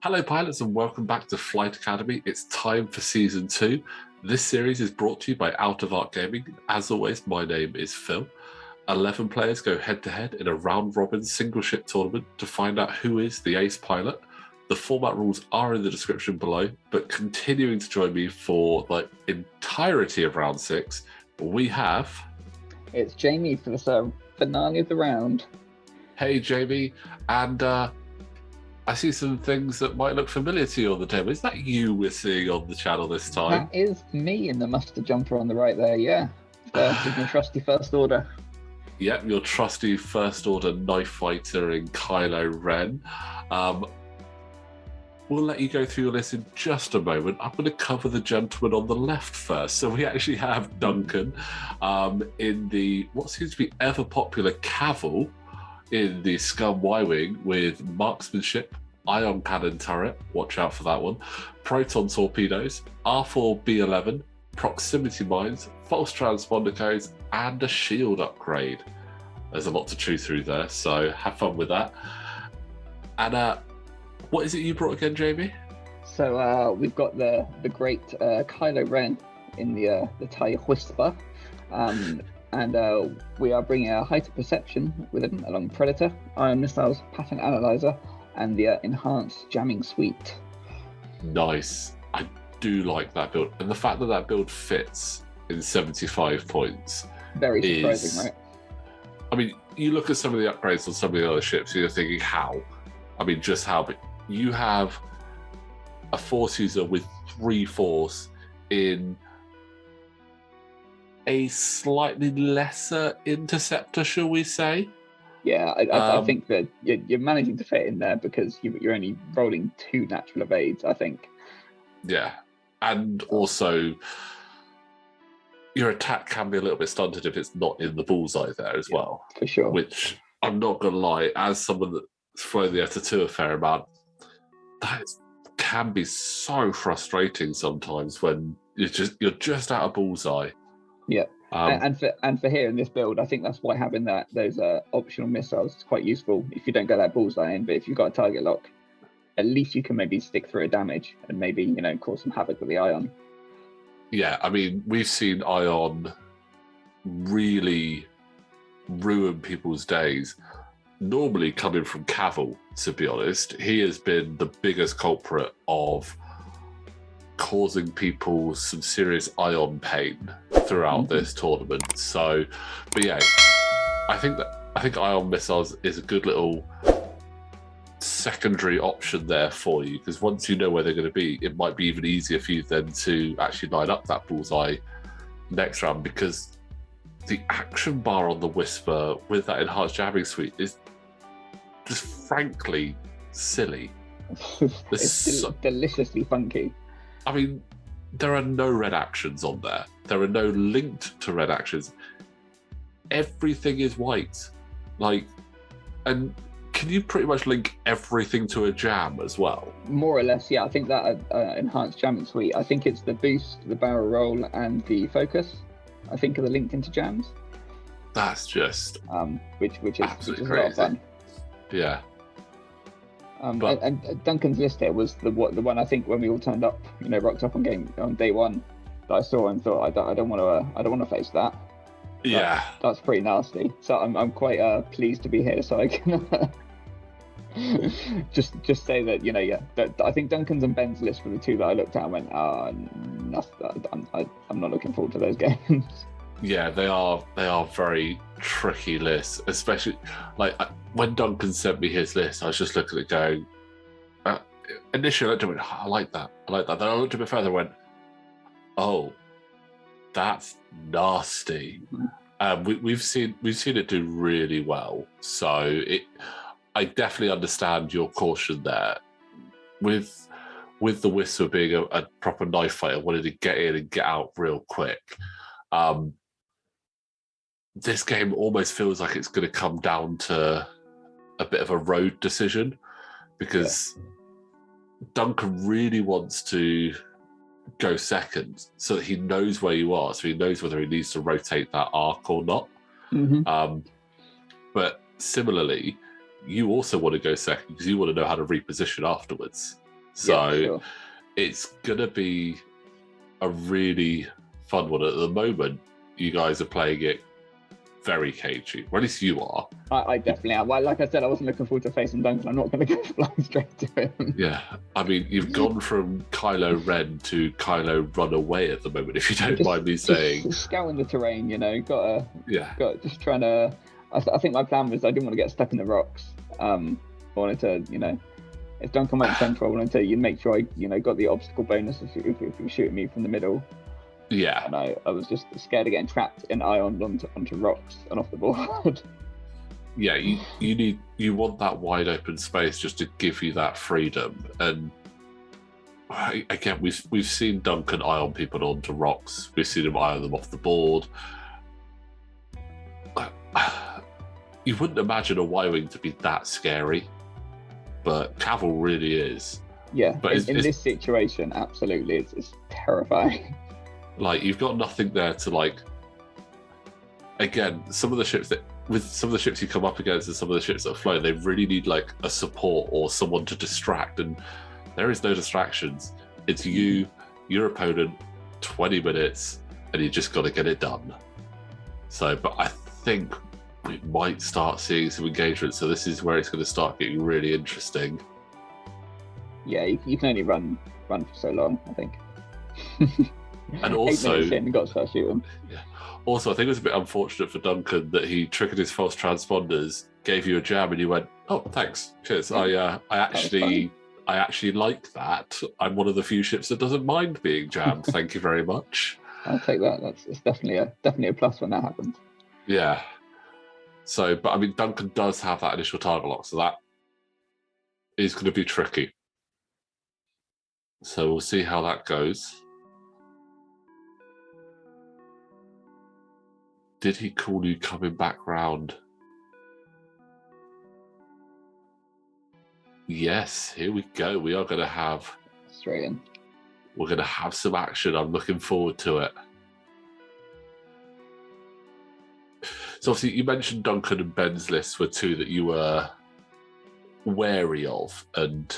Hello, pilots, and welcome back to Flight Academy. It's time for Season 2. This series is brought to you by Out of Arc Gaming. As always, my name is Phil. 11 players go head-to-head in a round-robin single-ship tournament to find out who is the ace pilot. The format rules are in the description below, but continuing to join me for the entirety of Round 6, we have... It's Jamie for the finale of the round. Hey, Jamie, and... I see some things that might look familiar to you on the table. Is that you we're seeing on the channel this time? That is me in the mustard jumper on the right there, yeah. With my trusty First Order. Yep, your trusty First Order knife fighter in Kylo Ren. We'll let you go through your list in just a moment. I'm going to cover the gentleman on the left first. So we actually have Duncan in the what seems to be ever popular Cavil in the Scum Y-Wing with marksmanship, ion cannon turret, watch out for that one, proton torpedoes, R4B11, proximity mines, false transponder codes, and a shield upgrade. There's a lot to chew through there, so have fun with that. And what is it you brought again, Jamie? So we've got the great Kylo Ren in the TIE Whisper. And we are bringing a height of perception with him along Predator, Iron Missiles, Pattern Analyzer, and the enhanced jamming suite. Nice. I do like that build. And the fact that that build fits in 75 points. Very surprising, right? I mean, you look at some of the upgrades on some of the other ships, and you're thinking, how? I mean, just how? But you have a Force user with 3 Force in a slightly lesser interceptor, shall we say? Yeah, I think that you're managing to fit in there because you're only rolling 2 natural evades, I think. Yeah, and also your attack can be a little bit stunted if it's not in the bullseye there as well. For sure. Which, I'm not going to lie, as someone that's flown the Eta-2 a fair amount, that can be so frustrating sometimes when you're just out of bullseye. Yeah, and for here in this build, I think that's why having those optional missiles is quite useful if you don't get that bullseye in. But if you've got a target lock, at least you can maybe stick through a damage and maybe cause some havoc with the ion. Yeah, I mean, we've seen ion really ruin people's days. Normally coming from Cavil, to be honest, he has been the biggest culprit of causing people some serious ion pain throughout this tournament. So, but yeah, I think ion missiles is a good little secondary option there for you, because once you know where they're going to be, it might be even easier for you then to actually line up that bullseye next round, because the action bar on the Whisper with that enhanced jamming suite is just frankly silly. It's deliciously funky. I mean, there are no red actions on there. There are no linked to red actions. Everything is white. And can you pretty much link everything to a jam as well? More or less, yeah. I think that enhanced jamming suite, I think it's the boost, the barrel roll, and the focus, I think are the linked into jams. That's just which is absolutely a crazy. lot of fun. Yeah. And Duncan's list here was the one I think when we all turned up, rocked up on day one, that I saw and thought I don't want to face that. Yeah, that's pretty nasty. So I'm quite pleased to be here, so I can just say that that I think Duncan's and Ben's list were the 2 that I looked at and went, I'm not looking forward to those games. Yeah, they are very tricky lists, especially when Duncan sent me his list. I was just looking at it going, initially I looked at it and went, I like that. Then I looked a bit further and went, oh, that's nasty. We've seen it do really well. So I definitely understand your caution there. With the Whisper being a proper knife fighter, wanted to get in and get out real quick. This game almost feels like it's going to come down to a bit of a road decision, because Duncan really wants to go second, so that he knows where you are, so he knows whether he needs to rotate that arc or not. But similarly, you also want to go second because you want to know how to reposition afterwards. So it's going to be a really fun one. At the moment, you guys are playing it very cagey, or at least you are. I definitely am. Well, like I said, I wasn't looking forward to facing Duncan. I'm not going to go flying straight to him. Yeah, I mean, you've gone from Kylo Ren to Kylo Run Away at the moment, if you don't mind me saying. Just scouting the terrain, you know, got just trying to. I think my plan was I didn't want to get stuck in the rocks. I wanted to, you know, if Duncan went central, I wanted to make sure I, you know, got the obstacle bonus if you were shooting me from the middle. Yeah. And I was just scared of getting trapped in ion onto rocks and off the board. Yeah, you want that wide open space just to give you that freedom. And again, we've seen Duncan ion people onto rocks. We've seen him ion them off the board. You wouldn't imagine a Y-wing to be that scary, but Cavill really is. Yeah, but in this situation, absolutely, it's terrifying. Like, you've got nothing there to, like, again, some of the ships you come up against and some of the ships that are flying, they really need, like, a support or someone to distract, and there is no distractions. It's you, your opponent, 20 minutes, and you just got to get it done. So, but I think we might start seeing some engagement, so this is where it's going to start getting really interesting. Yeah, you can only run for so long, I think. And also, 8 minutes in, got to start shooting. Yeah. Also, I think it was a bit unfortunate for Duncan that he triggered his false transponders, gave you a jam, and you went, "Oh, thanks, cheers." I actually like that. I'm one of the few ships that doesn't mind being jammed. Thank you very much. I'll take that. It's definitely a plus when that happens. Yeah. So, but I mean, Duncan does have that initial target lock, so that is going to be tricky. So we'll see how that goes. Did he call you coming back round? Yes, here we go. We are going to have... Straight in. We're going to have some action. I'm looking forward to it. So obviously you mentioned Duncan and Ben's lists were two that you were wary of and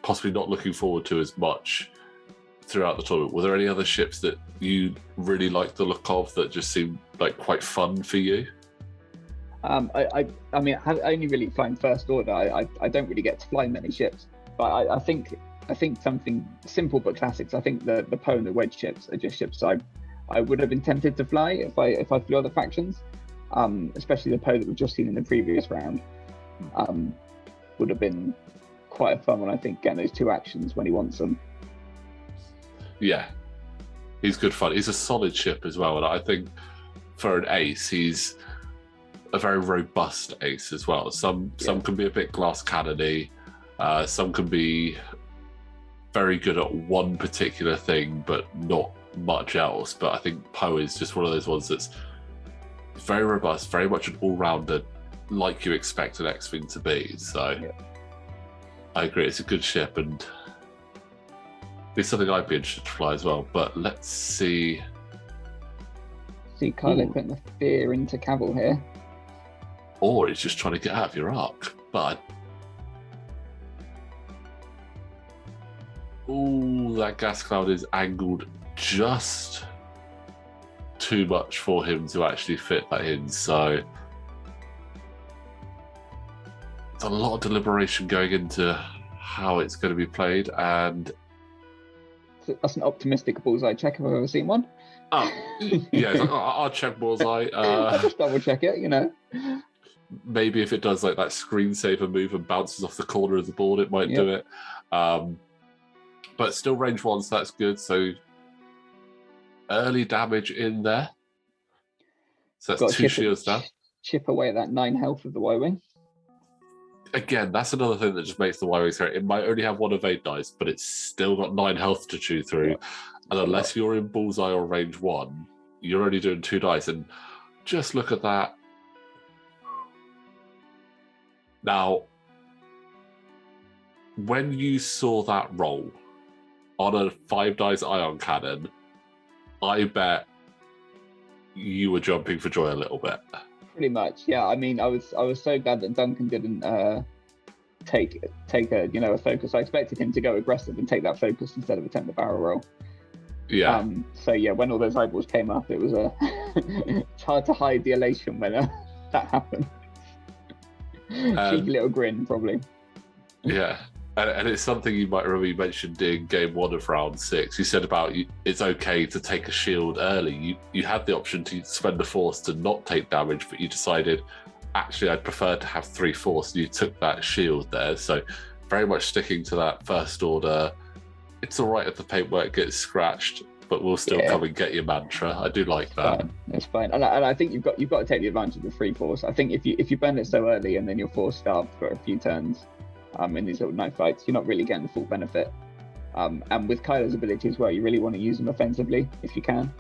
possibly not looking forward to as much throughout the tournament. Were there any other ships that you really liked the look of that just seemed like quite fun for you? I mean, I only really flying First Order. I don't really get to fly many ships, but I think something simple but classics. I think the Poe and the Wedge ships are just ships I would have been tempted to fly if I flew other factions, especially the Poe that we've just seen in the previous round. Would have been quite a fun one, I think, getting those two actions when he wants them. Yeah, he's good fun. He's a solid ship as well, and I think for an ace, he's a very robust ace as well. Some can be a bit glass cannony, some can be very good at one particular thing, but not much else. But I think Poe is just one of those ones that's very robust, very much an all-rounder, like you expect an X-Wing to be. So I agree, it's a good ship, and it's something I'd be interested to fly as well. But let's see. See Kylo putting the fear into Cavill here. Or he's just trying to get out of your arc. But ooh, that gas cloud is angled just too much for him to actually fit that in. So it's a lot of deliberation going into how it's going to be played, and that's an optimistic bullseye check if I've ever seen one. Oh, yeah, it's like, I'll check bullseye. I'll just double check it, you know. Maybe if it does like that screensaver move and bounces off the corner of the board, it might do it. But still range one, so that's good. So early damage in there. So that's 2 shields down. Chip away at that 9 health of the Y-Wing. Again, that's another thing that just makes the Y-Wing scary. It might only have 1 evade dice, but it's still got 9 health to chew through. And unless you're in bullseye or range 1, you're only doing 2 dice. And just look at that. Now, when you saw that roll on a 5 dice ion cannon, I bet you were jumping for joy a little bit. Pretty much, yeah. I mean, I was so glad that Duncan didn't take a focus. I expected him to go aggressive and take that focus instead of attempt the barrel roll. Yeah. So yeah, when all those eyeballs came up, it was it's hard to hide the elation when that happened. Cheeky little grin, probably. Yeah. And it's something you might remember you mentioned in game 1 of round 6. You said about it's okay to take a shield early. You had the option to spend the force to not take damage, but you decided, actually, I'd prefer to have 3 force. And you took that shield there. So very much sticking to that first order. It's all right if the paintwork gets scratched, but we'll still come and get your mantra. I do like that. It's fine. And I think you've got to take the advantage of 3 force. I think if you burn it so early and then you're force starved for a few turns, in these little knife fights, you're not really getting the full benefit. And with Kylo's ability as well, you really want to use them offensively if you can.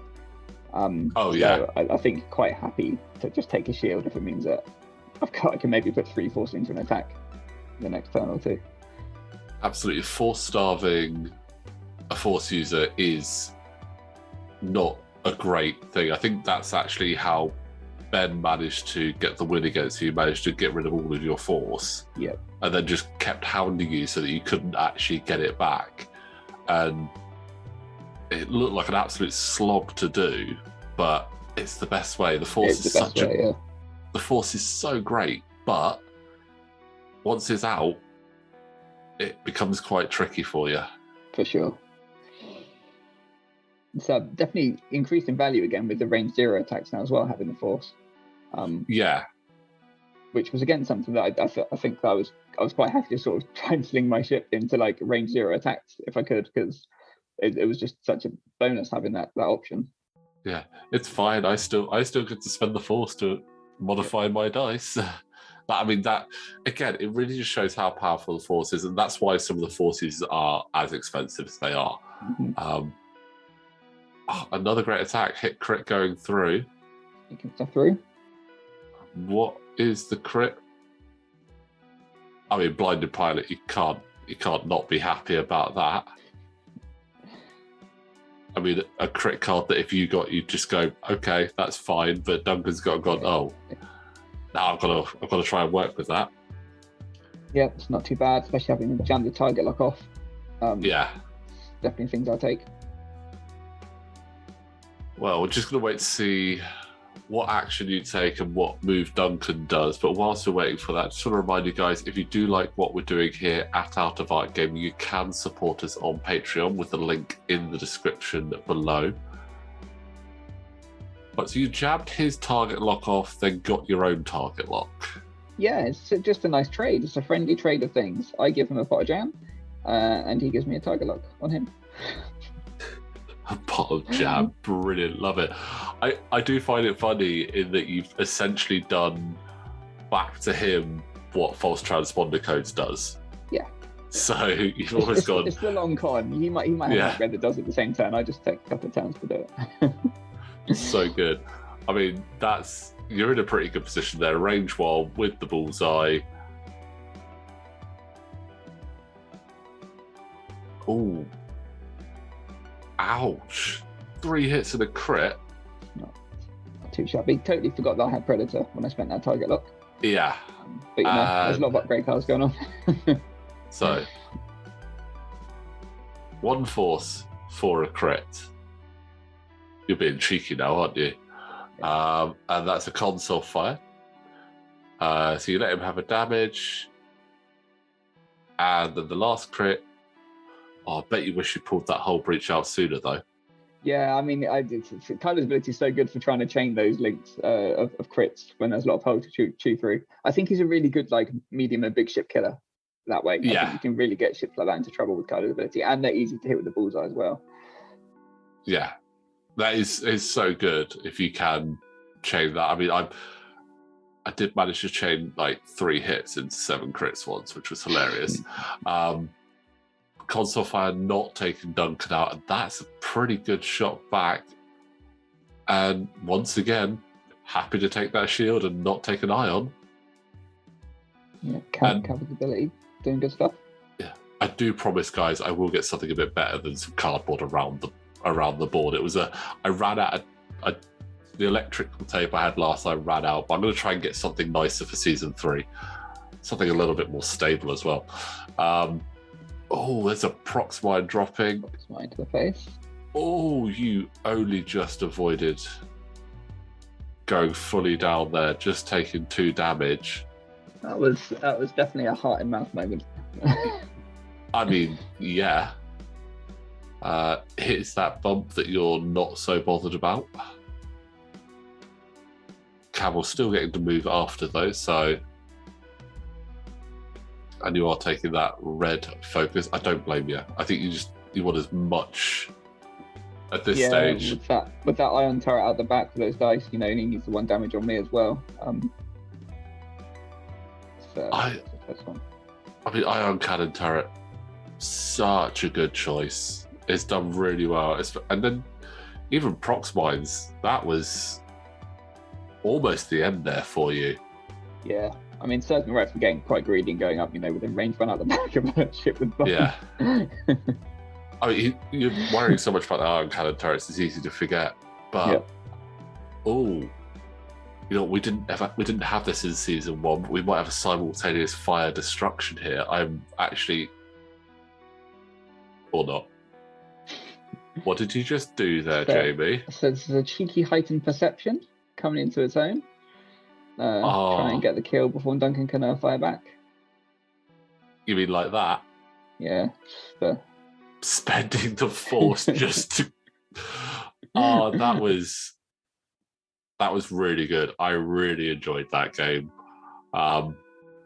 So I think quite happy to just take a shield if it means that I can maybe put 3 force into an attack the next turn or 2. Absolutely. Force starving a force user is not a great thing. I think that's actually how Ben managed to get the win against you, managed to get rid of all of your force. Yep. And then just kept hounding you so that you couldn't actually get it back. And it looked like an absolute slog to do, but it's the best way. The force the force is so great, but once it's out, it becomes quite tricky for you. For sure. It's definitely increased in value again with the range 0 attacks now as well, having the force. Which was again something that I think I was quite happy to sort of try and sling my ship into like range 0 attacks if I could, because it was just such a bonus having that option. Yeah, it's fine. I still get to spend the force to modify my dice. I mean, that again, it really just shows how powerful the force is, and that's why some of the forces are as expensive as they are. Mm-hmm. Another great attack, hit crit going through. You can stuff through. What is the crit? I mean, blinded pilot. You can't not be happy about that. I mean, a crit card that if you got, you just go, okay, that's fine. But Duncan's gone. Oh, now I've got to try and work with that. Yeah, it's not too bad, especially having jammed the target lock off. Definitely things I'll take. Well, we're just going to wait to see what action you take and what move Duncan does. But whilst we're waiting for that, just want to remind you guys, if you do like what we're doing here at Out of Art Gaming, you can support us on Patreon with the link in the description below. But so you jabbed his target lock off, then got your own target lock. Yeah, it's just a nice trade. It's a friendly trade of things. I give him a pot of jam, and he gives me a target lock on him. A pot of jam, brilliant, love it. I do find it funny in that you've essentially done back to him what false transponder codes does. Yeah. So you've always gone. It's the long con. He might have a red that does it at the same turn. I just take a couple of turns to do it. So good. I mean, you're in a pretty good position there. Range 1 with the bullseye. Ooh. Ouch. 3 hits and a crit. Not too shabby. Totally forgot that I had Predator when I spent that target lock. Yeah. But there's a lot of upgrade cards going on. So, 1 force for a crit. You're being cheeky now, aren't you? And that's a console fire. So you let him have a damage. And then the last crit. Oh, I bet you wish you pulled that whole breach out sooner, though. Yeah, I mean, Kylo's ability is so good for trying to chain those links of crits when there's a lot of holes to chew through. I think he's a really good medium and big ship killer that way. Yeah. I think you can really get ships like that into trouble with Kylo's ability, and they're easy to hit with the bullseye as well. Yeah, that is so good if you can chain that. I mean, I did manage to chain 3 hits into 7 crits once, which was hilarious. Console fire not taking Duncan out, and that's a pretty good shot back. And once again, happy to take that shield and not take an ion. Yeah, Caval's ability, doing good stuff. Yeah, I do promise, guys, I will get something a bit better than some cardboard around the board. I ran out of the electrical tape I had last. I ran out, but I'm going to try and get something nicer for season 3, something a little bit more stable as well. Oh, there's a Proxmine dropping. Proxmine to the face. Oh, you only just avoided going fully down there, just taking 2 damage. That was definitely a heart and mouth moment. I mean, yeah. Hits that bump that you're not so bothered about. Camel's still getting to move after though, so. And you are taking that red focus. I don't blame you. I think you want as much at this stage. With that ion turret out the back for those dice, he needs the 1 damage on me as well. I mean, ion cannon turret, such a good choice. It's done really well. And then even Proxmines, that was almost the end there for you. Yeah. I mean, certain reps were getting quite greedy and going up, within range run out the back of a ship with bombs. Yeah. I mean, you're worrying so much about the iron cannon turrets, it's easy to forget. But, we didn't have this in season 1, but we might have a simultaneous fire destruction here. I'm actually... Or not. What did you just do there, Jamie? So this is a cheeky heightened perception coming into its own. Try and get the kill before Duncan can fire back. You mean like that? Yeah. Spending the force just to... Oh, that was really good. I really enjoyed that game.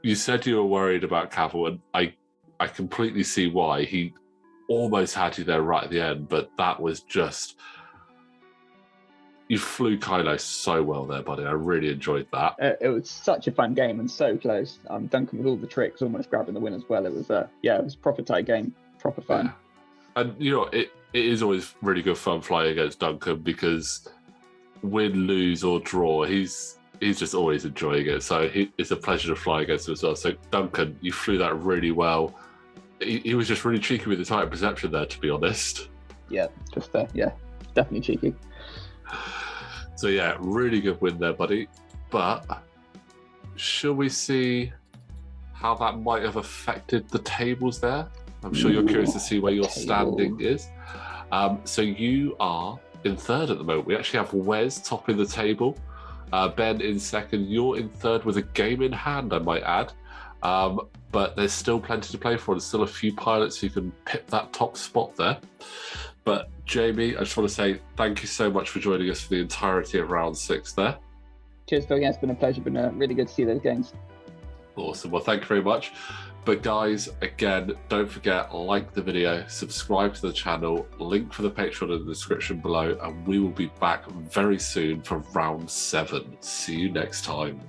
You said you were worried about Cavill, and I completely see why. He almost had you there right at the end, but that was just... You flew Kylo so well there, buddy. I really enjoyed that. It was such a fun game and so close. Duncan with all the tricks, almost grabbing the win as well. It was it was a proper tight game, proper fun. Yeah. And it is always really good fun flying against Duncan because win, lose or draw, he's just always enjoying it. So it's a pleasure to fly against him as well. So Duncan, you flew that really well. He was just really cheeky with his height perception there, to be honest. Yeah, just definitely cheeky. So yeah, really good win there, buddy. But shall we see how that might have affected the tables there? I'm sure you're curious to see where your standing is. So you are in 3rd at the moment. We actually have Wes topping the table, Ben in 2nd. You're in 3rd with a game in hand, I might add. But there's still plenty to play for. There's still a few pilots who can pip that top spot there. But Jamie, I just want to say thank you so much for joining us for the entirety of round 6 there. Cheers, Phil. Yeah, it's been a pleasure. Been really good to see those games. Awesome. Well, thank you very much. But guys, again, don't forget, like the video, subscribe to the channel, link for the Patreon in the description below, and we will be back very soon for round 7. See you next time.